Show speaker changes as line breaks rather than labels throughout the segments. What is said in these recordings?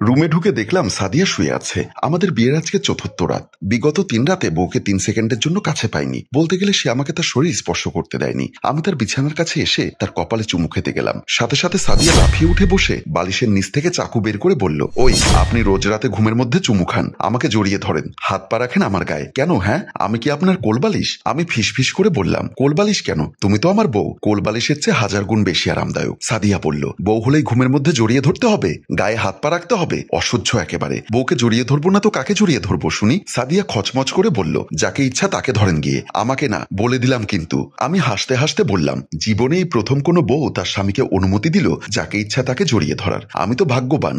রুমে ঢুকে দেখলাম সাদিয়া শুয়ে আছে। আমাদের বিয়ের আজকে চতুর্থ রাত। বিগত 3 রাতে বউকে 3 সেকেন্ডের জন্য কাছে পাইনি। বলতে গেলে সে আমাকে তার শরীর স্পর্শ করতে দেয়নি। আমি তার বিছানার কাছে এসে তার কপালে চুমু খেতে গেলাম। সাথে সাথে সাদিয়া লাফিয়ে উঠে বসে বালিশের নিচ থেকে চাকু বের করে বলল, ওই আপনি রোজ রাতে ঘুমের মধ্যে চুমু খান, আমাকে জড়িয়ে ধরেন, হাত পা রাখেন আমার গায়ে, কেন? হ্যাঁ, আমি কি আপনার কোলবালিশ? আমি ফিসফিস করে বললাম, কোলবালিশ কেন? তুমি তো আমার বউ, কোলবালিশের চেয়ে 1000 গুণ বেশি আরামদায়ক। সাদিয়া বলল, বউ হলেই ঘুমের মধ্যে জড়িয়ে ধরতে হবে, গায়ে হাত পা রাখতে হবে? অসহ্য একেবারে। বউকে জড়িয়ে ধরবো না তো কাকে জড়িয়ে ধরবো শুনি? সাদিয়া খচমচ করে বলল, যাকে ইচ্ছা তাকে ধরেন গিয়ে, আমাকে না। বলে দিলাম কিন্তু। আমি হাসতে হাসতে বললাম, জীবনেই প্রথম কোনো বউ তার স্বামীকে অনুমতি দিল যাকে ইচ্ছা তাকে জড়িয়ে ধরার। আমি তো ভাগ্যবান।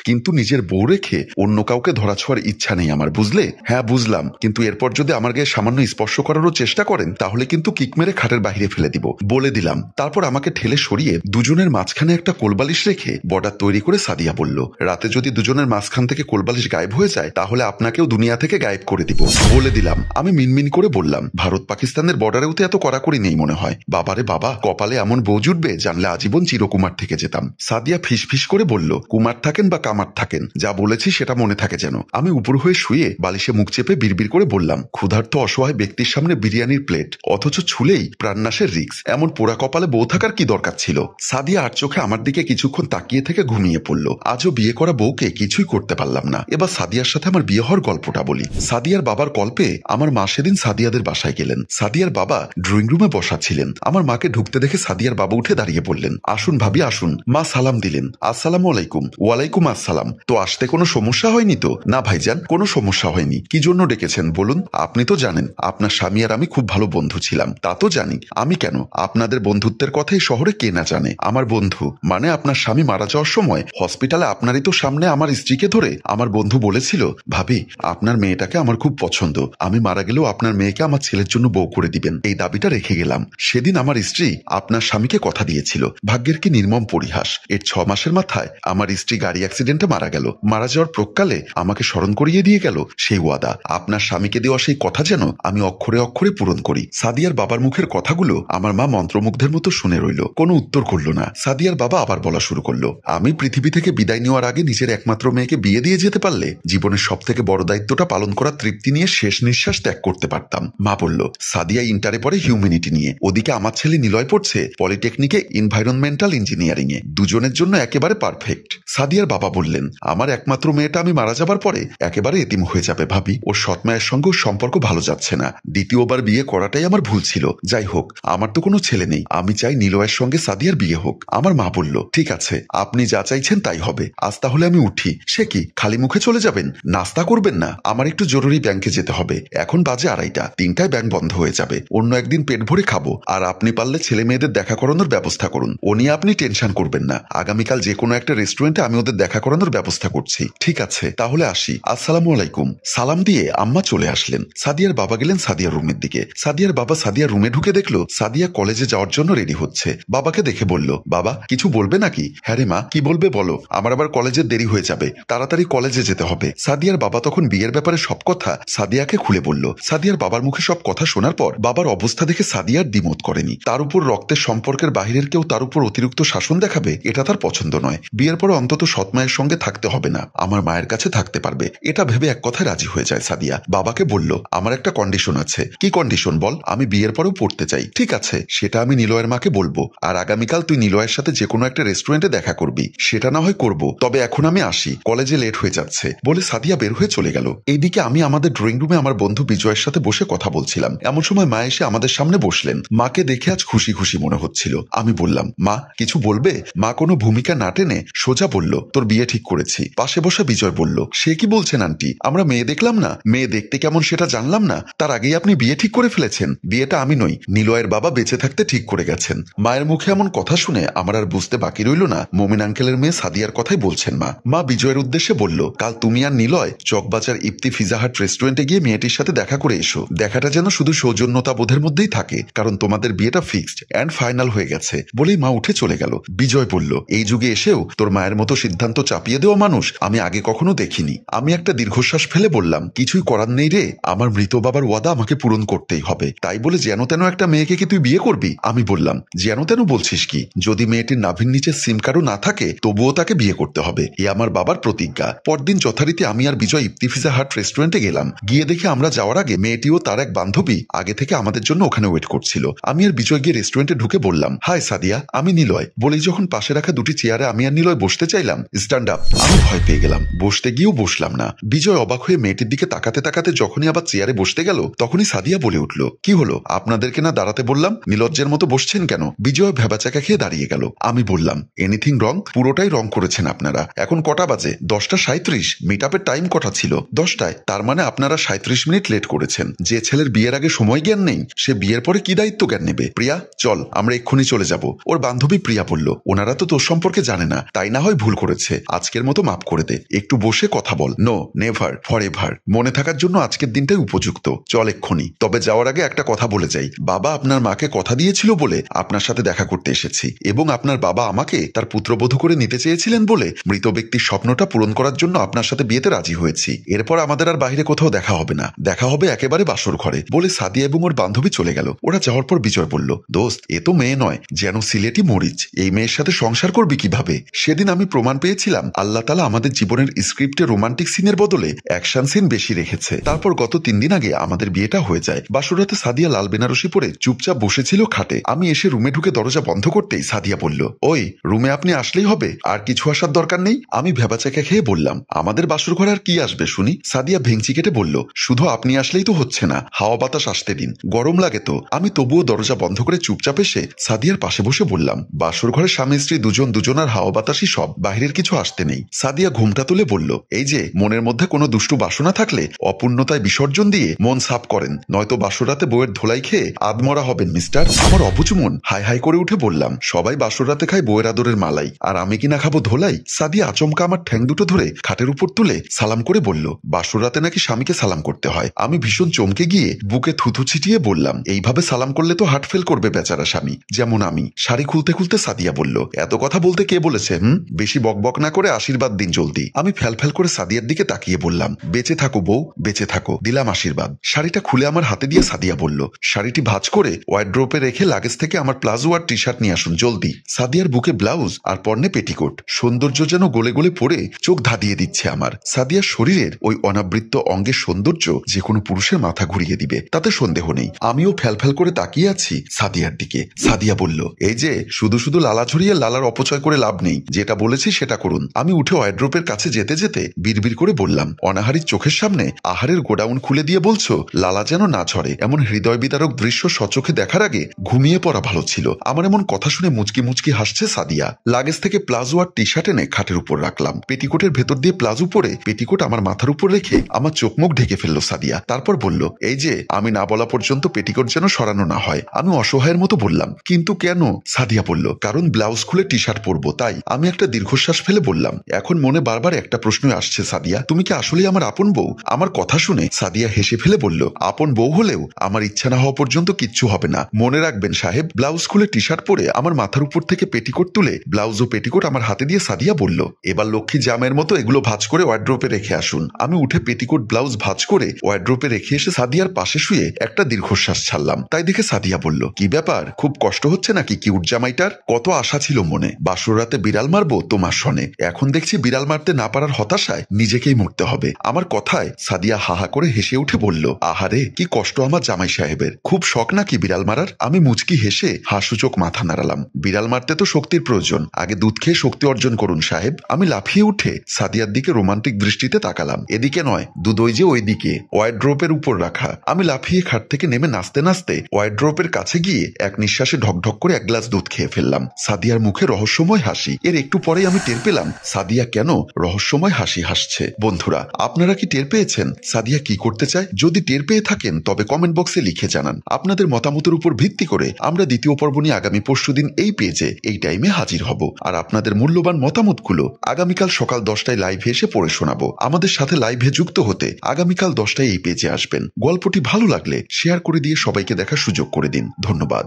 কিন্তু নিজের বউ রেখে অন্য কাউকে ধরা ছোঁয়ার ইচ্ছা নেই আমার, বুঝলে? হ্যাঁ বুঝলাম, কিন্তু এরপর যদি আমার গায়ে সামান্য স্পর্শ করারও চেষ্টা করেন তাহলে কিন্তু কিক মেরে খাটের বাহিরে ফেলে দিব, বলে দিলাম। তারপর আমাকে ঠেলে সরিয়ে দুজনের মাঝখানে একটা কোলবালিশ রেখে বর্ডার তৈরি করে সাদিয়া বলল, রাতে যদি দুজনের মাঝখান থেকে কোলবালিশ গায়েব হয়ে যায় তাহলে আপনাকেও দুনিয়া থেকে গায়েব করে দিব, বলে দিলাম। আমি মিনমিন করে বললাম, ভারত পাকিস্তানের বর্ডারেও তো এত কড়াকড়ি নেই মনে হয়। বাবারে বাবা, কপালে এমন বউ জুটবে জানলে আজীবন চিরকুমার থেকে যেতাম। সাদিয়া ফিসফিস করে বলল, কুমার থাকেন বা কামার থাকেন, যা বলেছি সেটা মনে থাকে যেন। আমি উপর হয়ে শুয়ে বালিশে মুখ চেপে বিড়বিড় করে বললাম, ক্ষুধার্ত অসহায় ব্যক্তির সামনে বিরিয়ানির প্লেট, অথচ ছুলেই প্রাণনাশের রিস্ক, এমন পোড়া কপালে বউ থাকার কি দরকার ছিল? সাদিয়া আর চোখে আমার দিকে কিছুক্ষণ তাকিয়ে থেকে ঘুমিয়ে পড়ল। আজও বিয়ে করা বউকে কিছুই করতে পারলাম না। এবার সাদিয়ার সাথে আমার বিয়ে হওয়ার গল্পটা বলি। সাদিয়ার বাবার কল্পে আমার মা সেদিন সাদিয়াদের বাসায় গেলেন। সাদিয়ার বাবা ড্রয়িং রুমে বসা ছিলেন। আমার মাকে ঢুকতে দেখে সাদিয়ার বাবা উঠে দাঁড়িয়ে বললেন, আসুন ভাবি আসুন। মা সালাম দিলেন, আসসালামু আলাইকুম। ওয়ালাইকুম আসসালাম। তো আসতে কোনো সমস্যা হয়নি তো? না ভাইজান, কোনো সমস্যা হয়নি। কি জন্য ডেকেছেন বলুন? আপনি তো জানেন আপনার স্বামী আর আমি খুব ভালো বন্ধু ছিলাম। তা তো জানি। আমি কেন? আপনাদের বন্ধুত্বের কথাই শহরে কে না জানে। আমার বন্ধু মানে আপনার স্বামী মারা যাওয়ার সময় হসপিটালে আপনারই তো সামনে আমার স্ত্রীকে ধরে আমার বন্ধু বলেছিল, ভাবি আপনার মেয়েটাকে আমার খুব পছন্দ, আমি মারা গেলেও আপনার মেয়েকে আমার ছেলের জন্য বউ করে দিবেন। এই দাবিটা রেখে গেলাম। সেদিন আমার স্ত্রী আপনার স্বামীকে কথা দিয়েছিল। ভাগ্যের কি নির্মম পরিহাস, এর 6 মাসের মাথায় আমার স্ত্রী গাড়ি অ্যাক্সিডেন্টে মারা গেল। মারা যাওয়ার প্রকালে আমাকে স্মরণ করিয়ে দিয়ে গেল সেই ওয়াদা। আপনার স্বামীকে দেওয়া সেই কথা যেন আমি অক্ষরে অক্ষরে পূরণ করি। সাদিয়ার বাবার মুখের কথাগুলো আমার মা মন্ত্রমুগ্ধের মতো শুনে রইল, কোনো উত্তর করল না। সাদিয়ার বাবা আবার বলা শুরু করলো, আমি পৃথিবী থেকে বিদায় নেওয়ার আগে নিজের একমাত্র মেয়েকে বিয়ে দিয়ে যেতে পারলে জীবনের সব থেকে বড় দায়িত্বটা পালন করার তৃপ্তি নিয়ে শেষ নিঃশ্বাস ত্যাগ করতে পারতাম। মা বলল, সাদিয়া ইন্টারে পড়ে হিউম্যানিটি নিয়ে, ওদিকে আমার ছেলে নিলয় পড়ছে পলিটেকনিকে এনভায়রনমেন্টাল ইঞ্জিনিয়ারিং এ, দুজনের জন্য একেবারে পারফেক্ট। সাদিয়ার বাবা বললেন, আমার একমাত্র মেয়েটা আমি মারা যাবার পরে একেবারে এতিম হয়ে যাবে ভাবি, ওর সৎ মায়ের সঙ্গে সম্পর্ক ভালো যাচ্ছে না। দ্বিতীয়বার বিয়ে করাটাই আমার ভুল ছিল। যাই হোক, আমার তো কোনো ছেলে নেই, আমি চাই নিলয়ের সঙ্গে সাদিয়ার বিয়ে হোক। আমার মা বলল, ঠিক আছে, আপনি যা চাইছেন তাই হবে। আজ তাহলে আমি উঠি। সে কি, খালি মুখে চলে যাবেন? নাস্তা করবেন না? আমার একটু জরুরি ব্যাংকে যেতে হবে। এখন বাজে 2:30, 3টায় ব্যাংক বন্ধ হয়ে যাবে। অন্য একদিন পেট ভরে খাবো। আর আপনি পারলে ছেলে মেয়েদের দেখা করানোর ব্যবস্থা করুন। ও নিয়ে আপনি টেনশন করবেন না। আগামীকাল যে কোনো একটা রেস্টুরেন্টে আমি ওদের দেখা করানোর ব্যবস্থা করছি। ঠিক আছে, তাহলে আসি। আসসালামু আলাইকুম। সালাম দিয়ে আম্মা চলে আসলেন। সাদিয়ার বাবা গেলেন সাদিয়ার রুমের দিকে। সাদিয়ার বাবা সাদিয়ার রুমে ঢুকে দেখলো সাদিয়া কলেজে যাওয়ার জন্য রেডি হচ্ছে। বাবাকে দেখে বলল, বাবা কিছু বলবে নাকি? হ্যাঁ রে মা, কি বলবে বলো? আমার আবার কলেজের দেরি হয়ে যাবে, তাড়াতাড়ি কলেজে যেতে হবে। সাদিয়ার বাবা তখন বিয়ের ব্যাপারে সব কথা সাদিয়াকে খুলে বলল। সাদিয়ার বাবার মুখে সব কথা শোনার পর বাবার অবস্থা দেখে সাদিয়ার দ্বিমত করেনি। তার উপর রক্তের সম্পর্কের বাহিরের কেউ তার উপর অতিরিক্ত শাসন দেখাবে, এটা তার পছন্দ নয়। বিয়ের পরে অন্তত সৎ মায়ের সঙ্গে থাকতে হবে না, আমার মায়ের কাছে থাকতে পারবে, এটা ভেবে এক কথায় রাজি হয়ে যায় সাদিয়া। বাবাকে বলল, আমার একটা কন্ডিশন আছে। কি কন্ডিশন বল? আমি বিয়ের পরেও পড়তে চাই। ঠিক আছে, সেটা আমি নিলয়ের মাকে বলবো। আর আগামীকাল তুই নিলয়ের সাথে যে কোনো একটা রেস্টুরেন্টে দেখা করবি। সেটা না হয় করবো, তবে এখন আমি আসি, কলেজে লেট হয়ে যাচ্ছে, বলে সাদিয়া বের হয়ে চলে গেল। এইদিকে আমি আমাদের ড্রয়িং রুমে আমার বন্ধু বিজয়ের সাথে বসে কথা বলছিলাম। এমন সময় মা এসে আমাদের সামনে বসলেন। মাকে দেখে আজ খুশি খুশি মনে হচ্ছিল। আমি বললাম, মা কিছু বলবে? মা কোনো ভূমিকা না টেনে সোজা বলল, তোর বিয়ে ঠিক করেছি। পাশে বসা বিজয় বলল, সে কি বলছেন আন্টি? আমরা মেয়ে দেখলাম না, মেয়ে দেখতে কেমন সেটা জানলাম না, তার আগেই আপনি বিয়ে ঠিক করে ফেলেছেন। বিয়েটা আমি নই, নিলয়ের বাবা বেঁচে থাকতে ঠিক করে গেছেন। মায়ের মুখে এমন কথা শুনে আমার আর বুঝতে বাকি রইল না মোমিন আঙ্কেলের মেয়ে সাদিয়ার কথাই বলছেন মা। মা বিজয়ের উদ্দেশ্যে বলল, কাল তুমি আর নিলয় চকবাজার ইফতি ফিজাহাট রেস্টুরেন্টে গিয়ে মেয়েটির সাথে দেখা করে এসো। দেখাটা যেন শুধু সৌজন্যতা বোধের মধ্যেই থাকে, কারণ তোমাদের বিয়েটা ফিক্সড অ্যান্ড ফাইনাল হয়ে গেছে। বলেই মা উঠে চলে গেল। বিজয় বলল, এই যুগে এসেও তোর মায়ের মতো সিদ্ধান্ত চাপিয়ে দেওয়া মানুষ আমি আগে কখনো দেখিনি। আমি একটা দীর্ঘশ্বাস ফেলে বললাম, কিছুই করার নেই রে, আমার মৃত বাবার ওয়াদা আমাকে পূরণ করতেই হবে। তাই বলে যেন তেন একটা মেয়েকে কি তুই বিয়ে করবি? আমি বললাম, যেন তেন বলছিস কি? যদি মেয়েটির নাভির নিচে সিম কার্ডও না থাকে তবুও তাকে বিয়ে করতে হবে, এ আমার বাবার প্রতিজ্ঞা। পরদিন যথারীতি আমি আর বিজয় ইফতিফিজা হাট রেস্টুরেন্টে গেলাম। গিয়ে দেখে আমরা যাওয়ার আগে মেয়েটিও তার এক বান্ধবী আগে থেকে আমাদের জন্য ওখানে ওয়েট করছিল। আমি আর বিজয় গিয়ে রেস্টুরেন্টে ঢুকে বললাম, হাই সাদিয়া, আমি নিলয়। বলেই যখন পাশে রাখা দুটি চেয়ারে আমি আর নিলয় বসতে চাইলাম, স্ট্যান্ড আপ। আমি ভয় পেয়ে গেলাম, বসতে গিয়েও বসলাম না। বিজয় অবাক হয়ে মেয়েটির দিকে তাকাতে তাকাতে যখনই আবার চেয়ারে বসতে গেল তখনই সাদিয়া বলে উঠল, কি হলো, আপনাদেরকে না দাঁড়াতে বললাম? নিলজ্জের মতো বসছেন কেন? বিজয় ভেবাচাকা খেয়ে দাঁড়িয়ে গেল। আমি বললাম, এনিথিং রং? পুরোটাই রং করেছেন আপনারা। এখন কটা বাজে? 10:37। মিট আপের টাইম কটা ছিল? 10টায়। তার মানে আপনারা 37 মিনিট লেট করেছেন। যে ছেলের বিয়ের আগে সময় জ্ঞান নেই সে বিয়ের পরে কি দায়িত্ব জ্ঞান নেবে? প্রিয়া, চল আমরা এক্ষুনি চলে যাব। ওর বান্ধবী প্রিয়া বলল, ওনারা তো তোর সম্পর্কে জানে না, তাই না হয় ভুল করেছে, আজকের মতো মাফ করে দে, একটু বসে কথা বল। No, never, for ever. মনে থাকার জন্য আজকের দিনটাই উপযুক্ত। চল এক্ষুনি। তবে যাওয়ার আগে একটা কথা বলে যাই, বাবা আপনার মাকে কথা দিয়েছিল বলে আপনার সাথে দেখা করতে এসেছি, এবং আপনার বাবা আমাকে তার পুত্রবধূ করে নিতে চেয়েছিলেন বলে মৃত ব্যক্তির স্বপ্নটা পূরণ করার জন্য আপনার সাথে বিয়েতে রাজি হয়েছি। এরপর আমাদের আর বাইরে কোথাও দেখা হবে না, দেখা হবে একেবারে বাসর ঘরে। বলে সাদিয়া এবং ওর বান্ধবী চলে গেল। ওরা যাওয়ার পর বিজয় বলল, দোস্ত, এ তো মেয়ে নয়, যেন সিলেটি মরিচ, এই মেয়ের সাথে সংসার করবি কিভাবে? সেদিন আমি প্রমাণ পেয়েছিলাম আল্লাহ তাআলা আমাদের জীবনের স্ক্রিপ্টে রোমান্টিক সিনের বদলে অ্যাকশন সিন বেশি রেখেছে। তারপর গত 3 দিন আগে আমাদের বিয়েটা হয়ে যায়। বাসরাতে সাদিয়া লাল বেনারসি পরে চুপচাপ বসেছিল খাটে। আমি এসে রুমে ঢুকে দরজা বন্ধ করতেই সাদিয়া বলল, ওই রুমে আপনি আসলেই হবে, আর কিছু আসার দরকার নেই? আমি ভেবাচাকা খেয়ে বললাম, আমাদের বাসর ঘরে আর কি আসবে শুনি? সাদিয়া ভেঙচি কেটে বলল, শুধু আপনি আসলেই তো হচ্ছে না, হাওয়া বাতাস আসতে দিন, গরম লাগে তো। আমি তবুও দরজা বন্ধ করে চুপচাপ এসে সাদিয়ার পাশে বসে বললাম, বাসর ঘরে স্বামী স্ত্রী দুজন আর হাওয়া বাতাসই সব, বাইরের কিছু আসতে নেই। সাদিয়া ঘুমটা তুলে বলল, এই যে মনের মধ্যে কোনো দুষ্টু বাসনা থাকলে অপূর্ণতায় বিসর্জন দিয়ে মন সাফ করেন, নয়তো বাসরাতে বউয়ের ধোলাই খেয়ে আদমরা হবেন মিস্টার। আমার অবুঝ মন হাই হাই করে উঠে বললাম, সবাই বাসরাতে খায় বউয়ের আদরের মালাই, আর আমি কিনা খাবো ধোলাই? সাদিয়া আচমকা আমার ঠ্যাং দুটো ধরে খাটের উপর তুলে সালাম করে বলল, বাসরাতে নাকি স্বামীকে সালাম করতে হয়। আমি ভীষণ চমকে গিয়ে বুকে থুথু ছিটিয়ে বললাম, এইভাবে সালাম করলে তো হার্ট ফেল করবে বেচারা স্বামী, যেমন আমি। শাড়ি খুলতে খুলতে সাদিয়া বলল, এত কথা বলতে কে বলেছে? বেশি বকবক না করে আশীর্বাদ দিন জলদি। আমি ফ্যাল করে সাদিয়ার দিকে তাকিয়ে বললাম, বেঁচে থাকো বউ, বেঁচে থাকো, দিলাম আশীর্বাদ। শাড়িটা খুলে আমার হাতে দিয়ে সাদিয়া বলল, শাড়িটি ভাঁজ করে ওয়ার্ড্রোপে রেখে লাগেজ থেকে আমার প্লাজো আর টি শার্ট নিয়ে আসুন জলদি। সাদিয়ার বুকে ব্লাউজ আর পরনে পেটিকোট, সৌন্দর্য যেন গলে গলে পড়ে চোখ ধাঁধিয়ে দিচ্ছে আমার। সাদিয়ার শরীরের ওই অনাবৃত্ত অঙ্গের সৌন্দর্য যে কোনো পুরুষের মাথা ঘুরিয়ে দিবে, তাতে সন্দেহ নেই। আমিও ফ্যাল করে তাকিয়ে আছি সাদিয়ার দিকে। সাদিয়া বলল, এই যে শুধু শুধু লালা ঝরিয়ে লালার অপচয় করে লাভ নেই, যেটা বলেছি সেটা করুন। আমি উঠে ওয়ার্ড্রোপের কাছে যেতে যেতে বিড়বিড় করে বললাম, অনাহারীর চোখের সামনে আহারের গোডাউন খুলে দিয়ে বলছো লালা যেন না ঝরে? এমন হৃদয় বিদারক দৃশ্য সচোখে দেখার আগে ঘুমিয়ে পড়া ভালো ছিল। আমার এমন কথা শুনে মুচকি মুচকি হাসছে সাদিয়া। লাগেজ থেকে প্লাজো আর টি শার্ট এনে খাটের উপর রাখলাম। পেটিকোটের ভেতর দিয়ে প্লাজো পরে পেটিকোট আমার মাথার উপর রেখে আমার চোখ মুখ ঢেকে ফেললো সাদিয়া। তারপর বলল, এই যে আমি না বলা পর্যন্ত পেটিকোট যেন সরানো না হয়। আমি অসহায়ের মতো বললাম, কিন্তু কেন? সাদিয়া বলল, কারণ ব্লাউজ খুলে টি শার্ট পরবো তাই। আমি একটা দীর্ঘশ্বাস ফেলে বললাম, এখন মনে বারবার একটা প্রশ্ন আসছে সাদিয়া, তুমি কি আসলেই আমার আপন বউ? আমার কথা শুনে সাদিয়া হেসে ফেলে বলল, আপন বউ হলেও আমার ইচ্ছা না হওয়া পর্যন্ত কিচ্ছু হবে না। মনে রাখবেন সাহেব। ব্লাউজ খুলে টি শার্ট পরে আমার মাথার উপর থেকে পেটিকোট তুলে ব্লাউজ ও পেটিকোট আমার হাতে দিয়ে সাদিয়া বলল, এবার লক্ষ্মী জামের মতো এগুলো ভাঁজ করে ওয়ার্ড্রোপে রেখে আসুন। আমি উঠে পেটিকোট ব্লাউজ ভাঁজ করে ওয়ার্ড্রোপে রেখে এসে সাদিয়ার পাশে শুয়ে একটা দীর্ঘশ্বাস ছাড়লাম। তাই দেখে সাদিয়া বলল, কি ব্যাপার, খুব কষ্ট হচ্ছে নাকি কিউট জামাইটার? কত আশা ছিল মনে, বাসর রাতে বিড়াল মারবো তোমার সনে, এখন দেখছি বিড়াল মারতে না পারার হতাশায় নিজেকেই মরতে হবে। আমার কথায় সাদিয়া হাহা করে হেসে উঠে বলল, আহারে কি কষ্ট আমার জামাই সাহেবের, খুব শখ নাকি বিড়াল মারার? আমি মুচকি হেসে হাসুচোখ মাথা নাড়ালাম। বিড়াল মারতে তো শক্তির প্রয়োজন, আগে দুধ খেয়ে শক্তি অর্জন করুন সাহেব। আমি লাফিয়ে উঠে সাদিয়ার দিকে রোমান্টিক দৃষ্টিতে তাকালাম। এদিকে নয়, দুধ ওই যে ওইদিকে ওয়ার্ড্রোপের উপর রাখা। আমি লাফিয়ে খাট থেকে নেমে নাচতে নাচতে ওয়ার্ড্রোপের কাছে গিয়ে এক নিঃশ্বাসে ঢকঢক করে 1 গ্লাস দুধ খেয়ে ফেললাম। সাদিয়ার মুখে রহস্যময় হাসি। এর একটু পরেই আমি টের পেলাম সাদিয়া কেন রহস্যময় হাসি হাসছে। বন্ধুরা, আপনারা কি টের পেয়েছেন সাদিয়া কি করতে চায়? যদি টের পেয়ে থাকেন তবে কমেন্ট বক্সে লিখে জানান। আপনাদের মতামতের উপর ভিত্তি করে আমরা দ্বিতীয় পর্ব নিয়ে আগামী পরশুদিন এই পেজে এই টাইমে হাজির হব। আর আপনাদের মূল্যবান মতামতগুলো আগামীকাল সকাল 10টায় লাইভে এসে পড়ে শোনাবো। আমাদের সাথে লাইভে যুক্ত হতে আগামীকাল 10টায় এই পেজে আসবেন। গল্পটি ভালো লাগলে শেয়ার করে দিয়ে সবাইকে দেখার সুযোগ করে দিন। ধন্যবাদ।